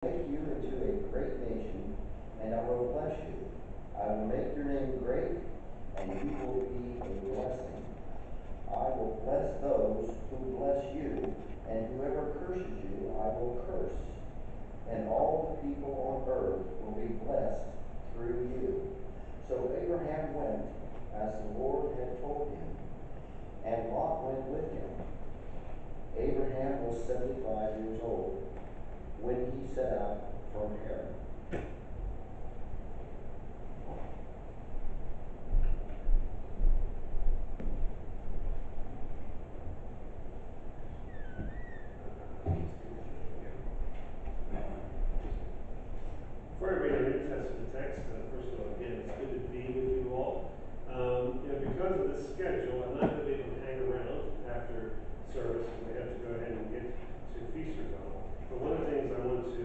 make you into a great nation, and I will bless you. I will make your name great, and you will be a blessing. I will bless those who bless you, and whoever curses you, I will curse. And all the people on earth will be blessed through you. So Abraham went as the Lord had told him, and Lot went with him. Abraham was 75 years old when he set out from Haran. Before I read our New Testament text, first of all, again, it's good to be with you all. Because of this schedule, I'm not going to be able to hang around after service, and we have to go ahead and get to feast revival. But one of the things I want to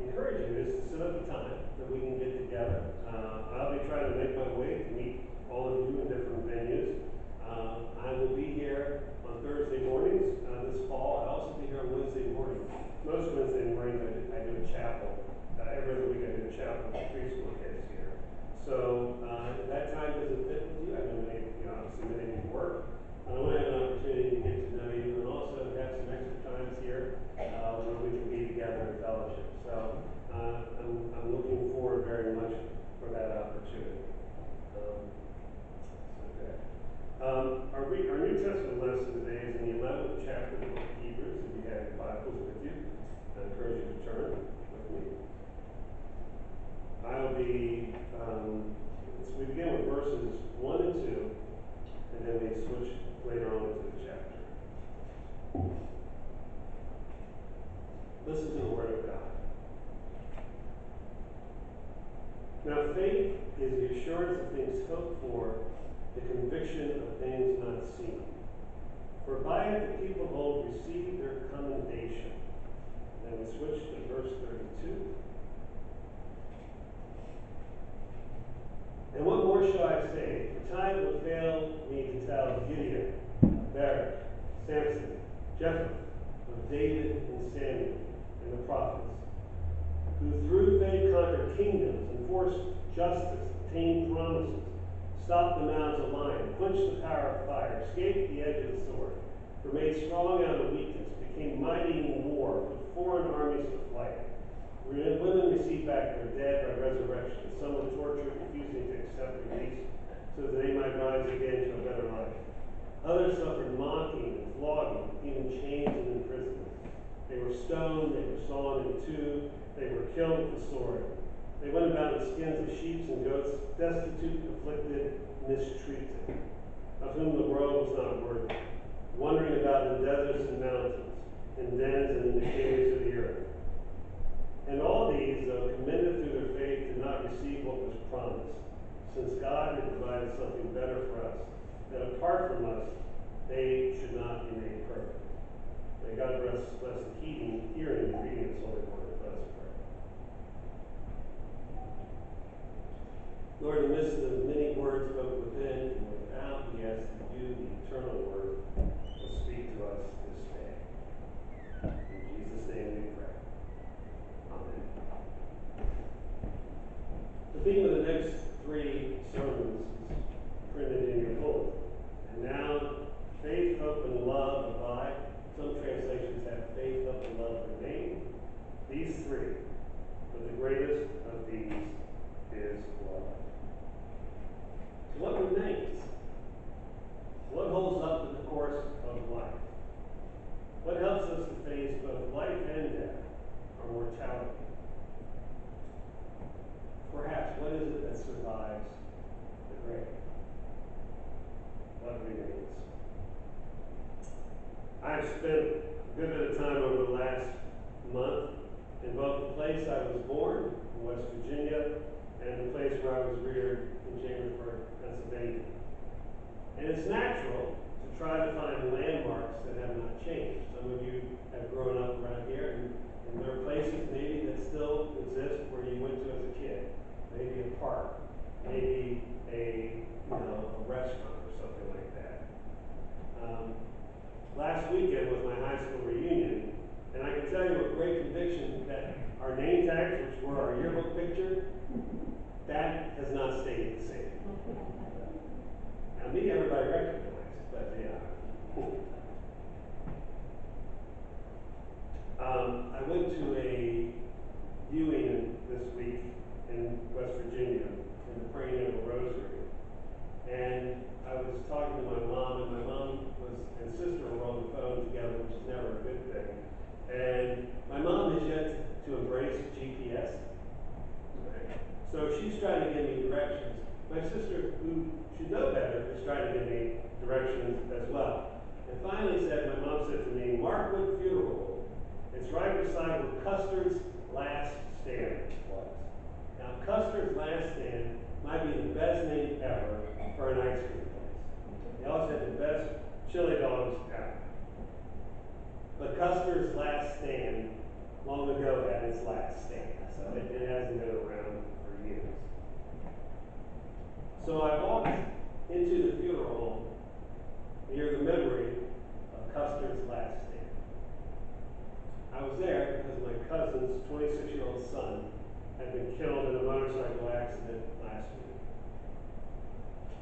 encourage you is to set up a time that we can get together. I'll be trying to make my way to meet all of you in different venues. I will be here on Thursday mornings this fall. I'll also be here on Wednesday mornings. Most Wednesday mornings I do a chapel. Every other week I do a chapel with preschool kids here. So if that time doesn't fit with you, I know obviously many of you work. I want to have an opportunity to get to know you and also have some extra times here where we can be together in fellowship. So I'm looking forward very much for that opportunity. Our New Testament lesson today is in the 11th chapter of the book of Hebrews. If you have your Bibles with you, I encourage you to turn with me. We begin with verses 1 and 2, and then we switch later on into the chapter. Listen to the Word of God. Now faith is the assurance of things hoped for, the conviction of things not seen. For by it the people of old received their commendation. Then we switch to verse 32. And what more shall I say? For time would fail me to tell Gideon, Barak, Samson, Jephthah, of David and Samuel, and the prophets, who through faith conquered kingdoms, enforced justice, obtained promises, stopped the mouths of lions, quenched the power of fire, escaped the edge of the sword, were made strong out of weakness, became mighty in war, put foreign armies to flight. Women received back their dead by resurrection. Some were tortured, refusing to accept release, so that they might rise again to a better life. Others suffered mocking and flogging, even chains and imprisonment. They were stoned, they were sawn in two, they were killed with the sword. They went about in skins of sheep and goats, destitute, afflicted, mistreated, of whom the world was not worthy, wandering about in deserts and mountains, in dens and in the caves of the earth. And all these, though commended through their faith, did not receive what was promised, since God had provided something better for us, that apart from us, they should not be made perfect. May God bless the hearing, and reading of His holy word. Let us pray. Lord, in the midst of the many words both within and without, we ask that you, the eternal word, will speak to us this day. In Jesus' name we pray. Amen. The theme of the next three sermons is printed in your bulletin. And now, faith, hope, and love abide. Some translations have faith, hope, and love remain. These three, but the greatest of these is love. So what remains? What holds up the course of life? What helps us to face both life and death, or mortality? Perhaps, what is it that survives the grave? What remains? I've spent a good bit of time over the last month in both the place I was born, in West Virginia, and the place where I was reared in Chambersburg, Pennsylvania. And it's natural to try to find landmarks that have not changed. Some of you have grown up around here, and there are places maybe that still exist where you went to as a kid. Maybe a park, maybe a restaurant or something like that. Last weekend was my high school reunion, and I can tell you with great conviction our name tags, which were our yearbook picture, that has not stayed the same. Now, me, everybody recognized, but yeah. I went to a viewing this week in West Virginia in the praying of a rosary. And I was talking to my mom, and my mom and sister were on the phone together, which is never a good thing. And my mom has yet to embrace GPS. Right? So she's trying to give me directions. My sister, who should know better, is trying to give me directions as well. And finally my mom said to me, Markwood Funeral Home. It's right beside where Custer's Last Stand was. Now, Custer's Last Stand might be the best name ever for an ice cream place. They also had the best chili dogs ever. But Custer's Last Stand long ago had its last stand, so it hasn't been around for years. So I walked into the funeral home near the memory of Custer's Last Stand. I was there because my cousin's 26-year-old son had been killed in a motorcycle accident last week.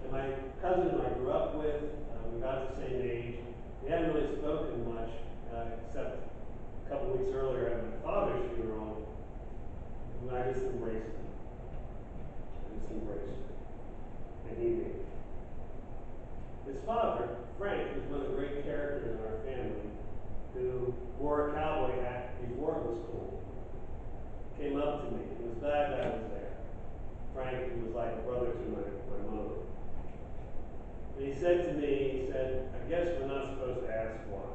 And my cousin who I grew up with, we're about the same age. We hadn't really spoken much, except a couple weeks earlier at my father's funeral, and I just embraced him. And he me. His father, Frank, was one of the great characters in our family, who wore a cowboy hat before it was cool, came up to me. He was glad that I was there. Frank, who was like a brother to my mother. And he said to me, I guess we're not supposed to ask why.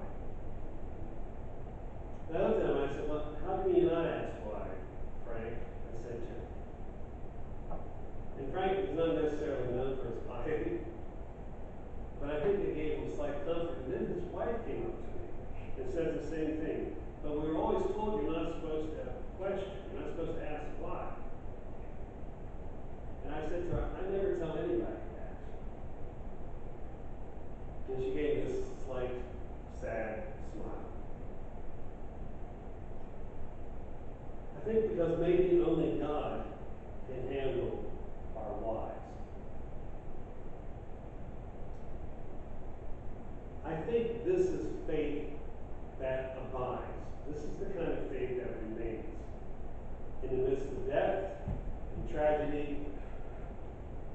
And I looked at him and I said, well, how can you not ask why, Frank? I said to him. And Frank is not necessarily known for his piety, but I think it gave him slight comfort. And then his wife came up to me and said the same thing. But we were always told you're not supposed to question, you're not supposed to ask why. And I said to her, I never tell anybody that. And she gave this slight, sad smile. I think because maybe only God can handle our whys. I think this is faith that abides. This is the kind of faith that remains. In the midst of death and tragedy,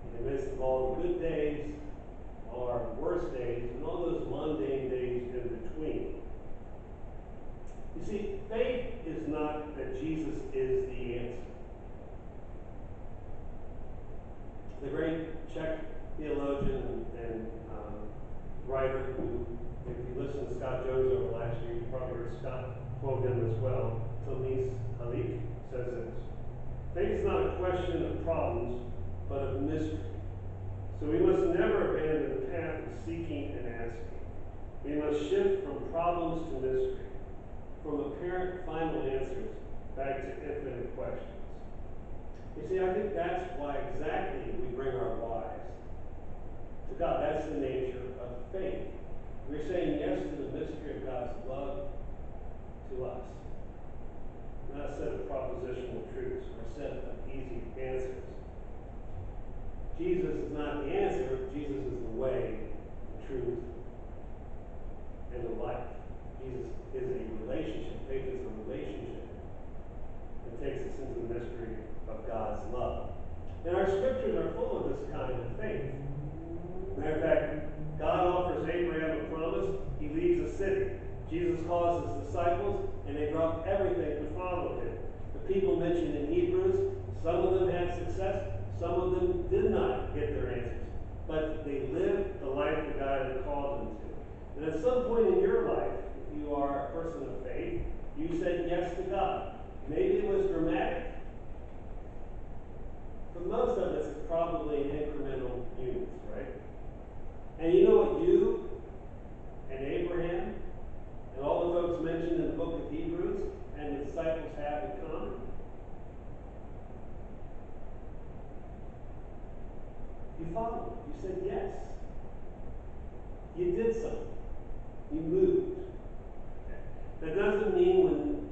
in the midst of all the good days, all our worst days, and all those mundane days in between. You see, faith is not that Jesus is the answer. The great Czech theologian and writer who, if you listen to Scott Jones over last year, you probably heard Scott quote him as well, Tomis Halik, says this: faith is not a question of problems, but of mystery. So we must never abandon the path of seeking and asking. We must shift from problems to mystery, from apparent final answers back to infinite questions. You see, I think that's why exactly we bring our whys to God. That's the nature of faith. We're saying yes to the mystery of God's love to us. Not a set of propositional truths or a set of easy answers. Jesus is not the answer. Jesus is the way, the truth, and the life. Jesus is a relationship. Faith is a relationship that takes us into the mystery of God's love. And our scriptures are full of this kind of faith. Matter of fact, God offers Abraham a promise. He leaves a city. Jesus calls his disciples, and they drop everything to follow him. The people mentioned in Hebrews, some of them had success, some of them did not get their answers. But they lived the life that God had called them to. And at some point in your life, if you are a person of faith, you said yes to God. Maybe it was dramatic. For most of us, it's probably incremental units, right? And you know what you and Abraham and all the folks mentioned in the book of Hebrews and the disciples have in common? You followed. You said yes. You did something. You moved. That doesn't mean when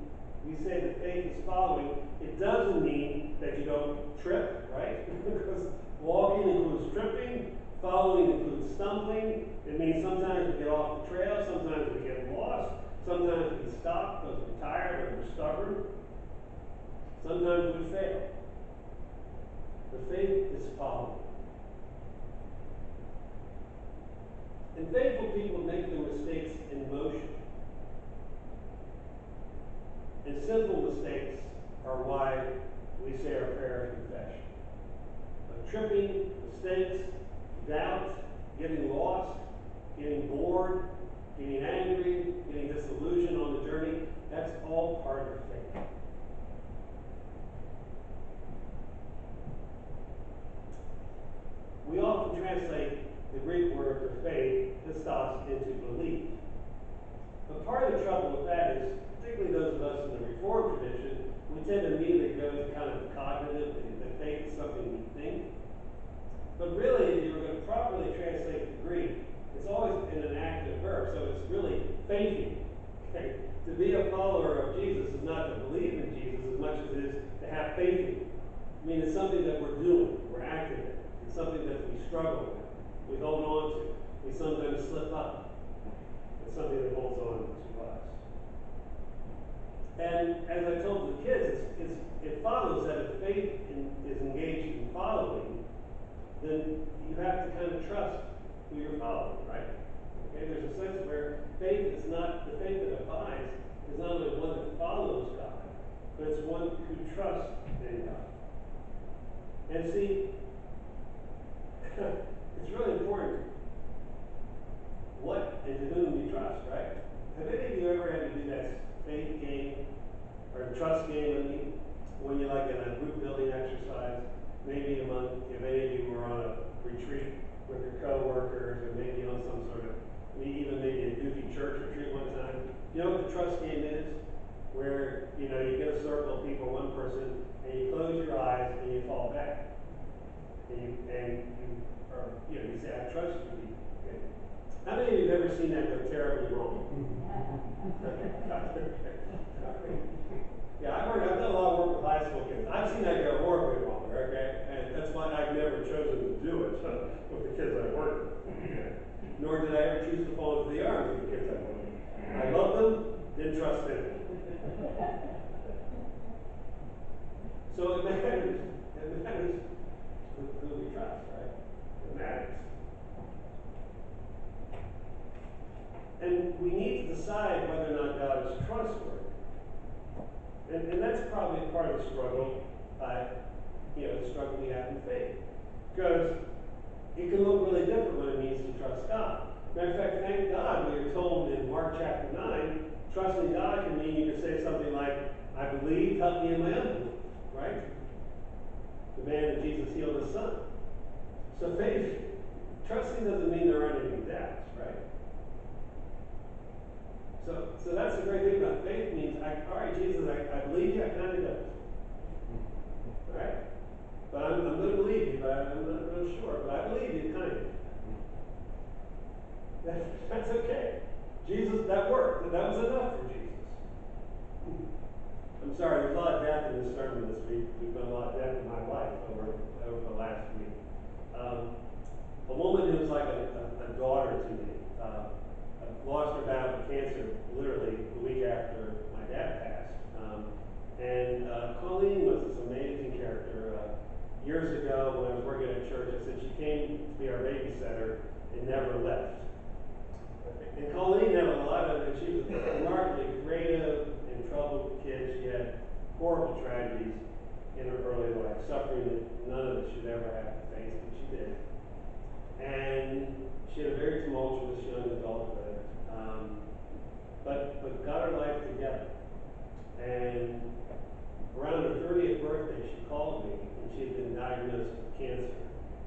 we say that faith is following, it doesn't mean that you don't trip, right? Because walking includes tripping, following includes stumbling. It means sometimes we get off the trail, sometimes we get lost, sometimes we stop because we're tired or we're stubborn. Sometimes we fail. But faith is following. And faithful people make their mistakes in motion. And simple mistakes are why we say our prayer of confession. But tripping, mistakes, doubt, getting lost, getting bored, getting angry, getting disillusioned on the journey, that's all part of faith. We often translate the Greek word for faith, pistos, into belief. But part of the trouble with that is, particularly those of us in the Reformed tradition, we tend to immediately go to kind of cognitive, that faith is something we think. But really, if you were going to properly translate the Greek, it's always in an active verb, so it's really faithing. Okay? To be a follower of Jesus is not to believe in Jesus as much as it is to have faith in him. I mean, it's something that we're doing, we're active in. It's something that we struggle with, we hold on to, we sometimes slip up. It's something that holds on to us. And as I told the kids, it follows that if faith is engaged in following, then you have to kind of trust who you're following, right? Okay, there's a sense where faith is not, the faith that abides is not only one that follows God, but it's one who trusts in God. And see, it's really important what and to whom you trust, right? Have any of you ever had to do that faith game or trust game? I mean, when you're like in a group building exercise, maybe among, if any of you were on a retreat with your coworkers, or maybe on some sort of, even maybe a goofy church retreat one time. You know what the trust game is? Where, you know, you get a circle of people, one person, and you close your eyes and you fall back. And you say, I trust you. Okay. How many of you have ever seen that go terribly wrong? Yeah, I've done a lot of work with high school kids. I've seen that go horribly wrong, okay? And that's why I've never chosen to do it with the kids I work with. Okay? Nor did I ever choose to fall into the arms of the kids I work with. I love them, didn't trust them. So it matters who we trust, right? It matters. And we need to decide whether or not God is trustworthy. And that's probably part of the struggle, the struggle we have in faith. Because it can look really different what it means to trust God. Matter of fact, thank God we are told in Mark chapter 9, trusting God can mean you can say something like, I believe, help me in my unbelief, right? The man that Jesus healed his son. So faith, trusting doesn't mean there aren't any doubts, right? So that's the great thing about faith means, all right, Jesus, I believe you, I kind of don't. All right? But I'm going to believe you, but I'm not real sure, but I believe you, kind of. That's okay. Jesus, that worked. That was enough for Jesus. I'm sorry, there's a lot of death in this sermon this week. There's been a lot of death in my life over the last week. A woman who was like a daughter to me, lost her battle with cancer literally the week after my dad passed. Colleen was this amazing character. Years ago, when I was working at church, I said she came to be our babysitter and never left. And Colleen had a lot of, and she was a remarkably creative and troubled kid. She had horrible tragedies in her early life, suffering that none of us should ever have to face, but she did. And she had a very tumultuous young adulthood. But got her life together. And around her 30th birthday, she called me, and she had been diagnosed with cancer.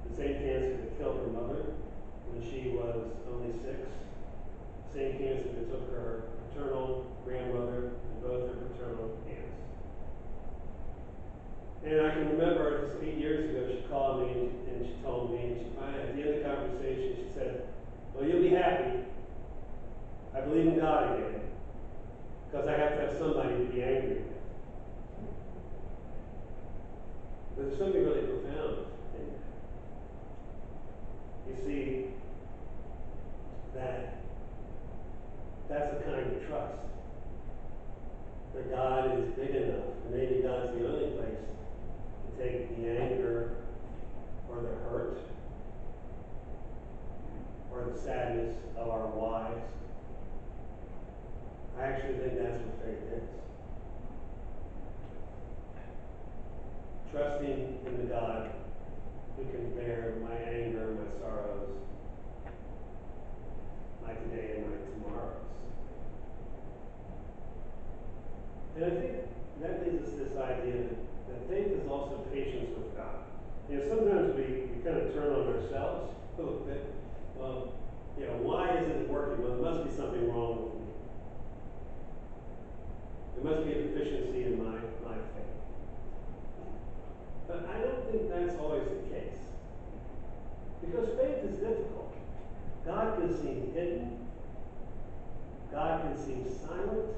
The same cancer that killed her mother when she was only 6. Same cancer that took her paternal grandmother and both her paternal aunts. And I can remember this 8 years ago, she called me and she told me, and she finally, at the end of the conversation, she said, well, you'll be happy. I believe in God again, because I have to have somebody to be angry with. But there's something really profound in that. You see, that's the kind of trust. That God is big enough, and maybe God's the only place to take the anger or the hurt or the sadness of our wives. I actually think that's what faith is. Trusting in the God who can bear my anger, my sorrows, my today and my tomorrows. And I think that leads us to this idea that faith is also patience with God. You know, sometimes we kind of turn on ourselves a little bit. Well, you know, why isn't it working? Well, there must be something wrong with me. There must be a deficiency in my faith. But I don't think that's always the case. Because faith is difficult. God can seem hidden. God can seem silent.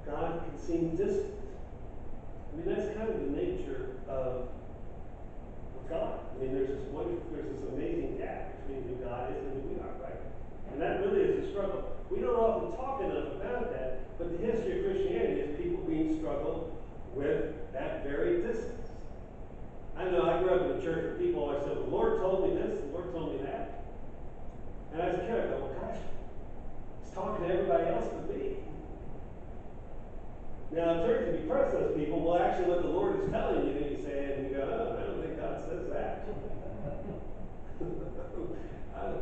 God can seem distant. I mean, that's kind of the nature of God. I mean, there's this amazing gap between who God is and who we are, right? And that really is a struggle. We don't often talk enough about that, but the history of Christianity is people being struggled with that very distance. I know I grew up in a church where people always said, well, the Lord told me this, the Lord told me that. And as a kid, I go, well, gosh, he's talking to everybody else but me. Now, in church, if you press those people, well, actually, what the Lord is telling you, you say, and you go, oh, I don't think God says that.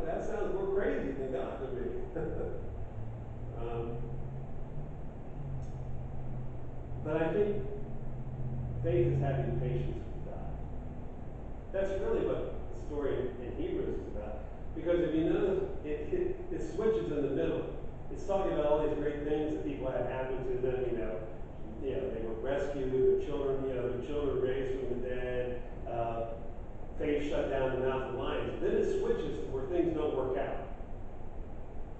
That sounds more crazy than God to me. But I think faith is having patience with God. That's really what the story in Hebrews is about. Because if you notice, it switches in the middle. It's talking about all these great things that people had happen to them, they were rescued, their children raised from the dead, faith shut down the mouth of lions. Then it switches to where things don't work out.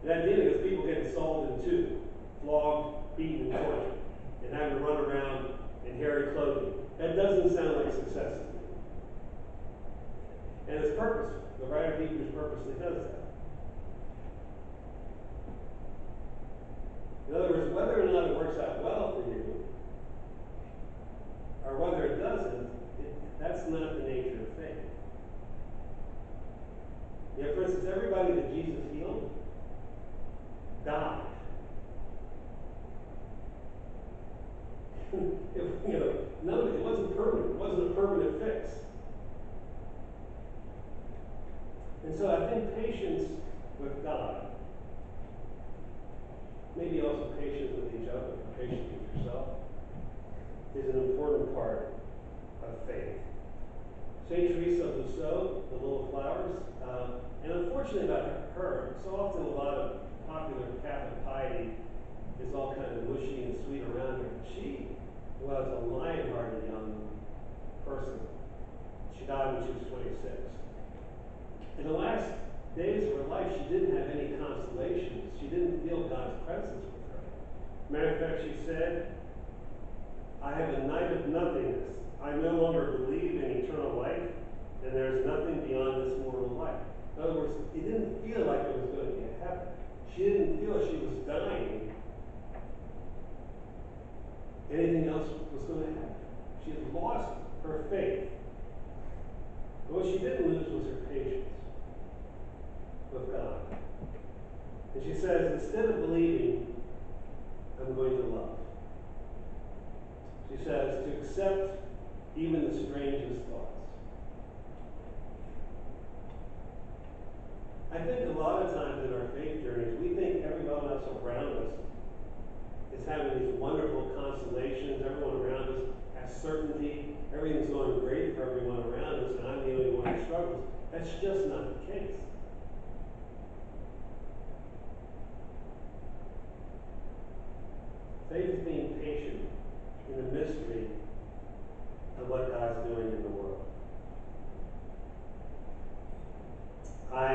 And at the end, it's people getting sawed in two, flogged, beaten, and tortured, and having to run around in hairy clothing. That doesn't sound like success to me. And it's purposeful. The writer of Hebrews purposely does that. In other words, whether or not it works out well for you, or whether it doesn't, that's not the nature of faith. For instance, everybody that Jesus healed died. It wasn't permanent. It wasn't a permanent fix. And so I think patience with God, maybe also patience with each other, patience with yourself, is an important part of faith. St. Teresa of Lisieux, the little flowers, and unfortunately about her, so often a lot of popular Catholic piety is all kind of mushy and sweet around her. She was a lion-hearted young person. She died when she was 26. In the last days of her life, she didn't have any consolations. She didn't feel God's presence with her. Matter of fact, she said, I have a night of nothingness. I no longer believe in eternal life, and there is nothing beyond this mortal life. In other words, it didn't feel like it was going to be a heaven. She didn't feel she was dying. Anything else was going to happen. She had lost her faith. But what she didn't lose was her patience with God. And she says, instead of believing, I'm going to love. She says, to accept even the strangest thoughts. I think a lot of times in our faith journeys, we think everyone else around us is having these wonderful consolations. Everyone around us has certainty. Everything's going great for everyone around us, and I'm the only one who struggles. That's just not the case. Faith is being patient in the mystery of what God's doing in the world. I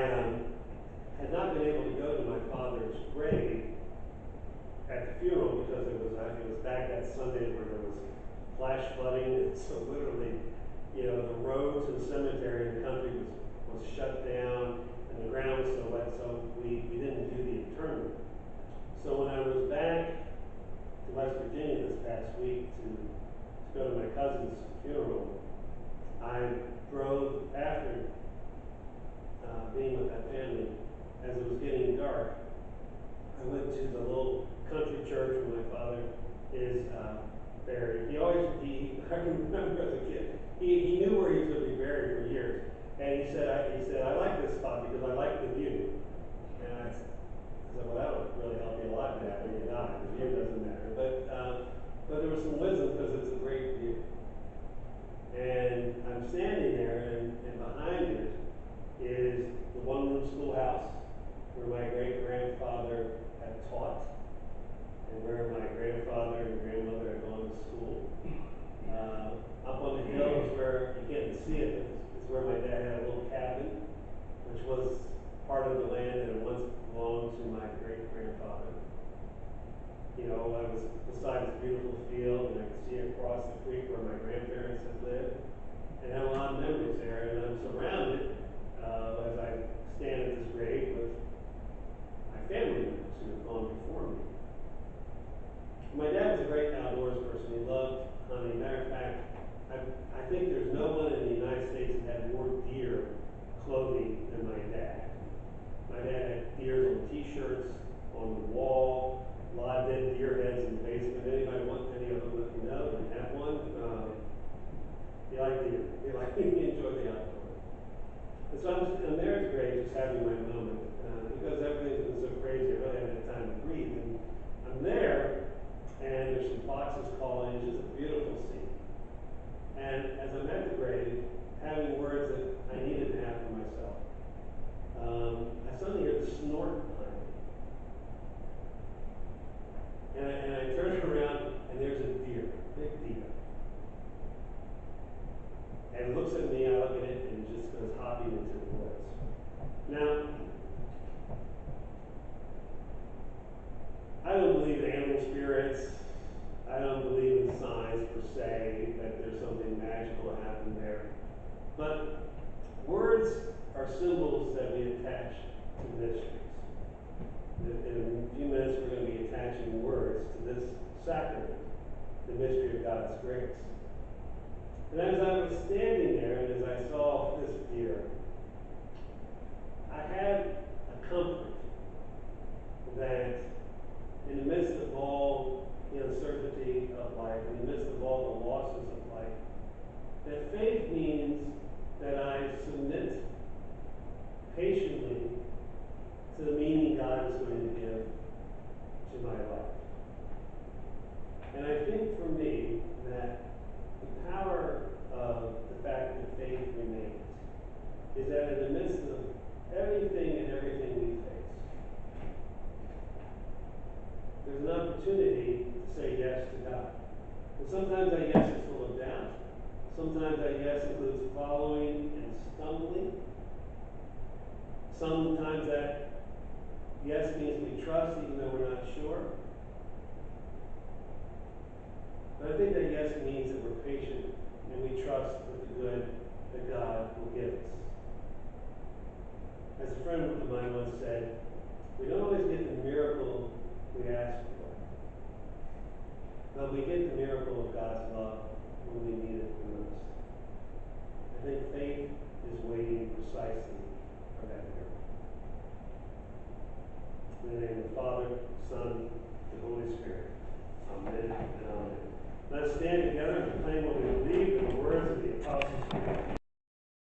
had not been able to go to my father's grave at the funeral because it was back that Sunday where there was flash flooding, and so literally, the road to the cemetery in the country was shut down, and the ground was so wet, so we didn't do the interment. So when I was back to West Virginia this past week to go to my cousin's funeral, I drove after being with that family. As it was getting dark, I went to the little country church where my father is buried. I remember as a kid, he knew where he was going to be buried for years, and he said, I like this spot because I like the view. And I said, well, that would really help you a lot, Dad, when you die. The view doesn't matter, but there was some wisdom because it's a great view. And I'm standing there, and behind it is the one-room schoolhouse where my great-grandfather had taught, and where my grandfather and grandmother had gone to school. Up on the hill is where, you can't see it, but it's where my dad had a little cabin, which was part of the land that had once belonged to my great-grandfather. I was beside this beautiful field, and I could see across the creek where my grandparents had lived, and had a lot of memories there. And I'm surrounded, as I stand at this grave, with my family members who have gone before me. My dad was a great outdoors person. He loved hunting. Matter of fact, I think there's no one in the United States that had more deer clothing than my dad. My dad had deer on t-shirts, on the wall, a lot of dead deer heads in the basement. Anybody want any of them, let me know. We have one. He liked deer. He enjoyed the outdoors. And so I'm there at the grave, just having my moment, because everything's been so crazy. I really haven't had time to breathe. And I'm there, and there's some foxes calling. It's just a beautiful scene. And as I'm at the grave, having words that I needed to have for myself, I suddenly hear the snort behind me. And I turn around, and there's a deer, big deer. And it looks at me, I look at it, and it just goes hopping into the woods. Now, I don't believe in animal spirits. I don't believe in signs per se, that there's something magical happening there. But words are symbols that we attach to mysteries. In a few minutes, we're going to be attaching words to this sacrament, the mystery of God's grace. And as I was standing there, and as I saw this deer, I had a comfort that in the midst of all the uncertainty of life, in the midst of all the losses of life, that faith means that I submit patiently to the meaning God is going to give to my life. And I think for me that the power of the fact that faith remains is that in the midst of everything and everything we face, there's an opportunity to say yes to God. And sometimes that yes is full of doubt. Sometimes that yes includes following and stumbling. Sometimes that yes means we trust even though we're not sure. But I think that yes means that we're patient and we trust with the good that God will give us. As a friend of mine once said, we don't always get the miracle we ask for, but we get the miracle of God's love when we need it the most. I think faith is waiting precisely for that miracle. In the name of the Father, Son, and the Holy Spirit. Amen and amen. Let's stand together and proclaim what we believe in the words of the Apostles' Creed.